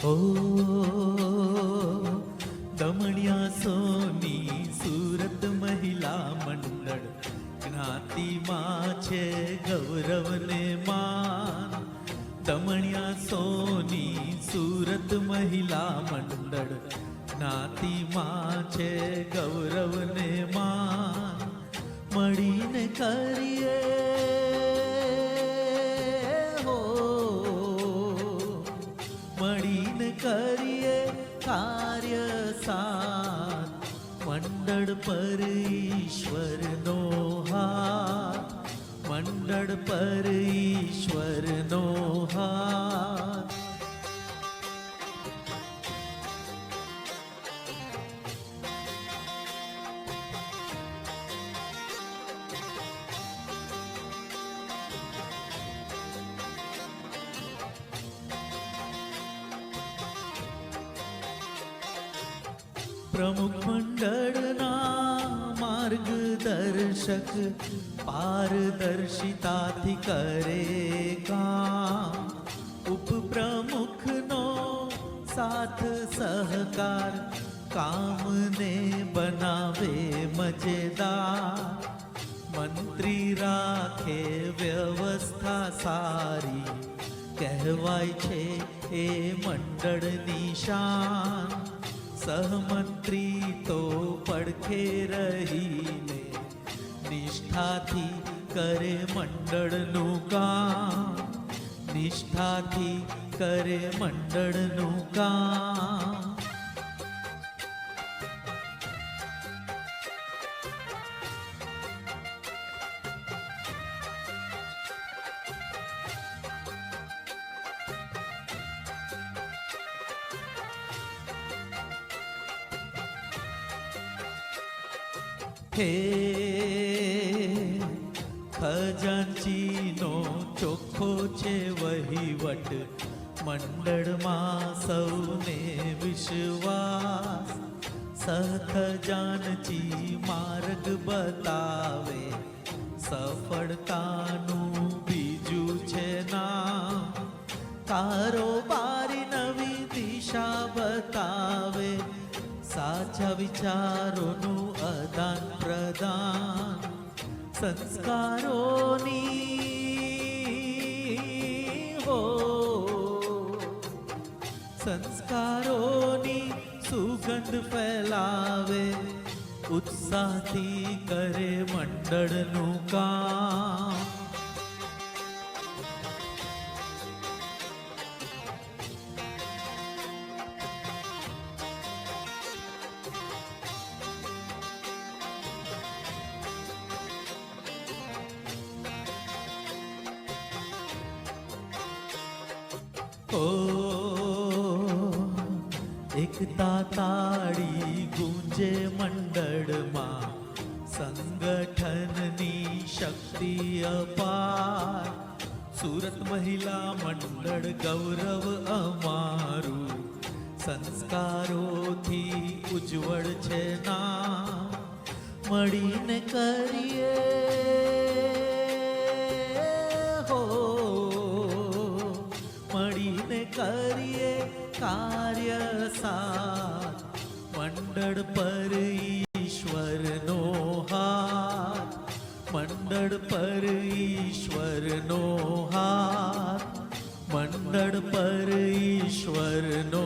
ઓ દમણિયા સોની સુરત મહિલા મંડળ જ્ઞાતિમાં છે ગૌરવને માન. દમણિયા સોની સુરત મહિલા મંડળ જ્ઞાતિમાં છે ગૌરવને માન. મળીને કરીએ મળીને કરીએ કાર્ય સાથ. મંડળ પર ઈશ્વરનો હાથ, મંડળ પર ઈશ્વરનો હાથ. પ્રમુખ મંડળના માર્ગદર્શક પારદર્શિતાથી કરે કામ. ઉપપ્રમુખનો સાથ સહકાર કામને બનાવે મજેદાર. મંત્રી રાખે વ્યવસ્થા સારી, કહેવાય છે એ મંડળની શાન. સહમંત્રી તો પડખે રહીને નિષ્ઠાથી કરે મંડળનું કામ, નિષ્ઠાથી કરે મંડળનું કામ. હે ખજાનચીનો ચોખ્ખો છે વહીવટ, મંડળમાં સૌને વિશ્વાસ. સખજાનચી માર્ગ બતાવે, સફળતાનું બીજું છે નામ. કારોબારી નવી દિશા બતાવે, સાચા વિચારોનું આદાન પ્રદાન. સંસ્કારોની સુગંધ ફેલાવે, ઉત્સાહથી કરે મંડળનું કામ. ઓ એકતા તાળી ગુંજે મંડળમાં, સંગઠનની શક્તિ અપાર. સુરત મહિલા મંડળ ગૌરવ અમારું, સંસ્કારોથી ઉજ્જવળ છે નામ. મળીને કરીએ મળીને કરીએ કાર્ય સાથ. મંડળ પર ઈશ્વરનો હાથ, મંડળ પર ઈશ્વરનો હાથ, મંડળ પર ઈશ્વરનો